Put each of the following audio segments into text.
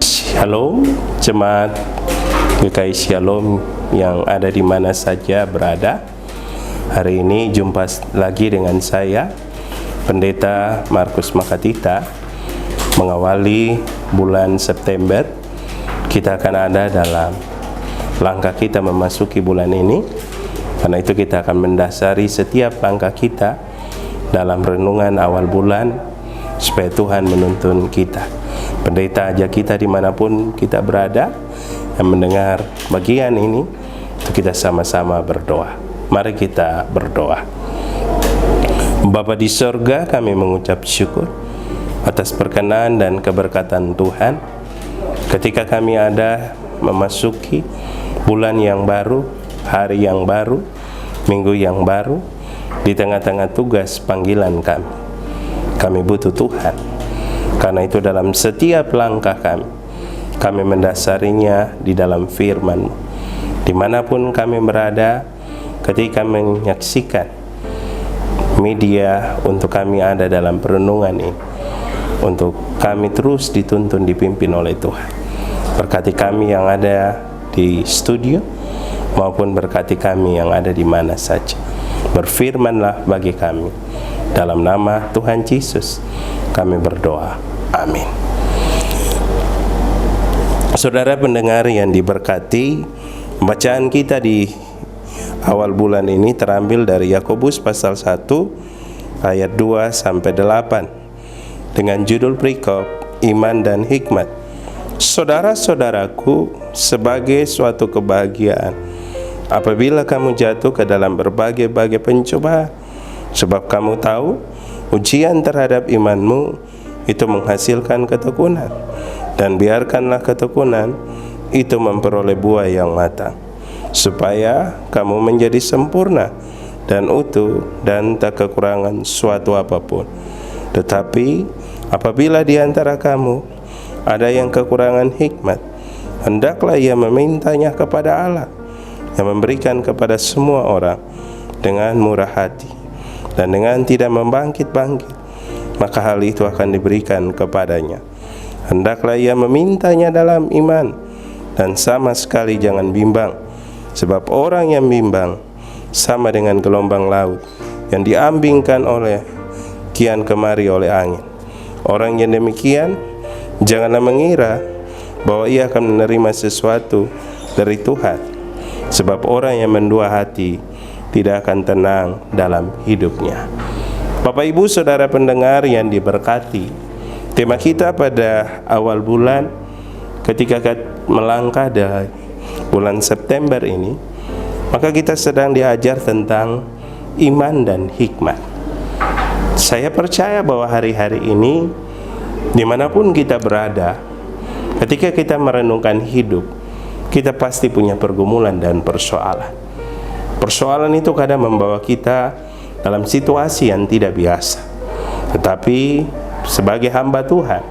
Shalom, jemaat GKI Shalom yang ada di mana saja berada. Hari ini jumpa lagi dengan saya, Pendeta Markus Makatita, mengawali bulan September. Kita akan ada dalam langkah kita memasuki bulan ini. Karena itu kita akan mendasari setiap langkah kita dalam renungan awal bulan, supaya Tuhan menuntun kita. Pendeta ajak kita dimanapun kita berada yang mendengar bagian ini, untuk kita sama-sama berdoa. Mari kita berdoa. Bapa di sorga, kami mengucap syukur atas perkenan dan keberkatan Tuhan ketika kami ada memasuki bulan yang baru, hari yang baru, minggu yang baru, di tengah-tengah tugas panggilan kami. Kami butuh Tuhan. Karena itu dalam setiap langkah kami mendasarinya di dalam firman-Mu. Dimanapun kami berada, ketika menyaksikan media untuk kami ada dalam perenungan ini, untuk kami terus dituntun dipimpin oleh Tuhan. Berkati kami yang ada di studio, maupun berkati kami yang ada di mana saja. Berfirmanlah bagi kami. Dalam nama Tuhan Yesus kami berdoa. Amin. Saudara pendengar yang diberkati, bacaan kita di awal bulan ini terambil dari Yakobus pasal 1 ayat 2 sampai 8 dengan judul perikop Iman dan Hikmat. Saudara-saudaraku, sebagai suatu kebahagiaan apabila kamu jatuh ke dalam berbagai-bagai pencobaan, sebab kamu tahu ujian terhadap imanmu itu menghasilkan ketekunan, dan biarkanlah ketekunan itu memperoleh buah yang matang, supaya kamu menjadi sempurna dan utuh dan tak kekurangan suatu apapun. Tetapi apabila di antara kamu ada yang kekurangan hikmat, hendaklah ia memintanya kepada Allah, yang memberikan kepada semua orang dengan murah hati dan dengan tidak membangkit-bangkit, maka hal itu akan diberikan kepadanya. Hendaklah ia memintanya dalam iman, dan sama sekali jangan bimbang, sebab orang yang bimbang sama dengan gelombang laut yang diambingkan oleh kian kemari oleh angin. Orang yang demikian janganlah mengira bahwa ia akan menerima sesuatu dari Tuhan, sebab orang yang mendua hati tidak akan tenang dalam hidupnya. Bapak Ibu Saudara pendengar yang diberkati, tema kita pada awal bulan ketika melangkah dari bulan September ini, maka kita sedang diajar tentang iman dan hikmat. Saya percaya bahwa hari-hari ini dimanapun kita berada, ketika kita merenungkan hidup, kita pasti punya pergumulan dan persoalan. Persoalan itu kadang membawa kita dalam situasi yang tidak biasa. Tetapi sebagai hamba Tuhan,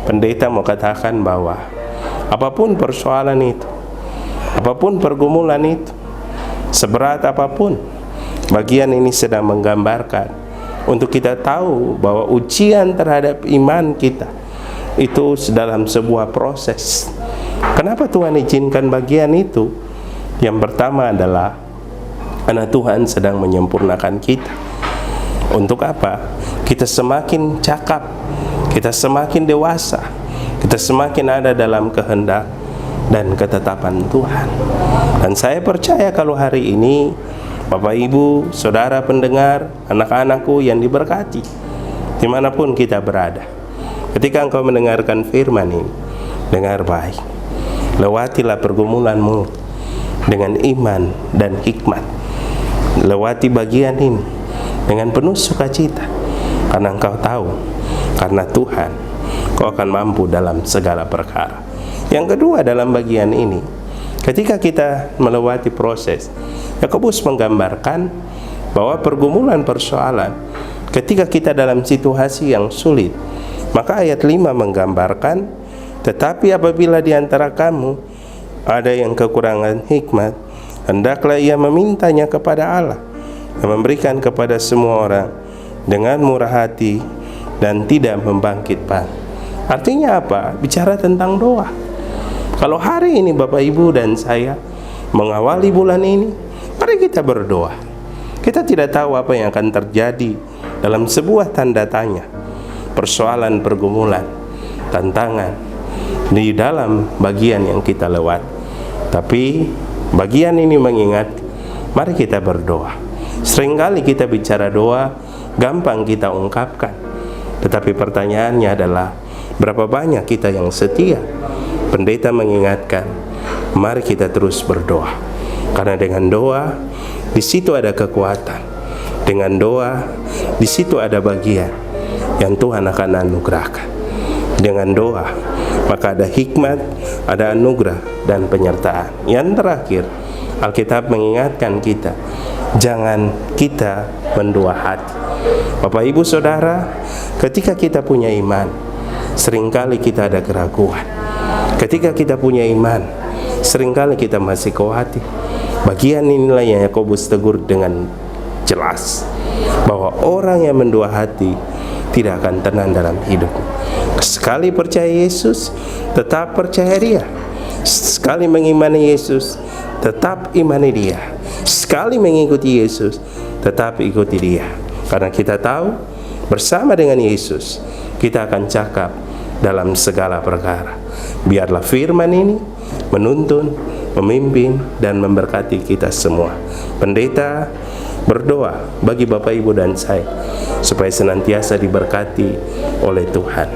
pendeta mau katakan bahwa apapun persoalan itu, apapun pergumulan itu, seberat apapun, bagian ini sedang menggambarkan untuk kita tahu bahwa ujian terhadap iman kita itu dalam sebuah proses. Kenapa Tuhan izinkan bagian itu? Yang pertama adalah karena Tuhan sedang menyempurnakan kita. Untuk apa? Kita semakin cakap, kita semakin dewasa, kita semakin ada dalam kehendak dan ketetapan Tuhan. Dan saya percaya kalau hari ini Bapak Ibu, Saudara pendengar, anak-anakku yang diberkati, dimanapun kita berada, ketika engkau mendengarkan firman ini, dengar baik, lewatilah pergumulanmu dengan iman dan hikmat. Lewati bagian ini dengan penuh sukacita, karena engkau tahu, karena Tuhan, kau akan mampu dalam segala perkara. Yang kedua dalam bagian ini, ketika kita melewati proses, Yakobus menggambarkan bahwa pergumulan persoalan ketika kita dalam situasi yang sulit, maka ayat 5 menggambarkan, tetapi apabila di antara kamu ada yang kekurangan hikmat, hendaklah ia memintanya kepada Allah, yang memberikan kepada semua orang dengan murah hati dan tidak membangkitkan. Artinya apa? Bicara tentang doa. Kalau hari ini Bapak Ibu dan saya mengawali bulan ini, mari kita berdoa. Kita tidak tahu apa yang akan terjadi dalam sebuah tanda tanya, persoalan, pergumulan, tantangan di dalam bagian yang kita lewat. Tapi bagian ini mengingat, mari kita berdoa. Seringkali kita bicara doa, gampang kita ungkapkan. Tetapi pertanyaannya adalah, berapa banyak kita yang setia? Pendeta mengingatkan, mari kita terus berdoa. Karena dengan doa, di situ ada kekuatan. Dengan doa, di situ ada bagian yang Tuhan akan anugerahkan. Dengan doa, maka ada hikmat, ada anugerah dan penyertaan. Yang terakhir, Alkitab mengingatkan kita, jangan kita mendua hati. Bapak Ibu Saudara, ketika kita punya iman, seringkali kita ada keraguan. Ketika kita punya iman, seringkali kita masih khawatir. Bagian inilah yang Yakobus tegur dengan jelas, bahwa orang yang mendua hati tidak akan tenang dalam hidup. Sekali percaya Yesus, tetap percaya Dia. Sekali mengimani Yesus, tetap imani Dia. Sekali mengikuti Yesus, tetap ikuti Dia. Karena kita tahu, bersama dengan Yesus, kita akan cakap dalam segala perkara. Biarlah firman ini menuntun, memimpin, dan memberkati kita semua. Pendeta berdoa bagi Bapak Ibu dan saya, supaya senantiasa diberkati oleh Tuhan.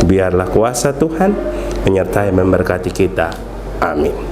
Biarlah kuasa Tuhan menyertai memberkati kita. Amin.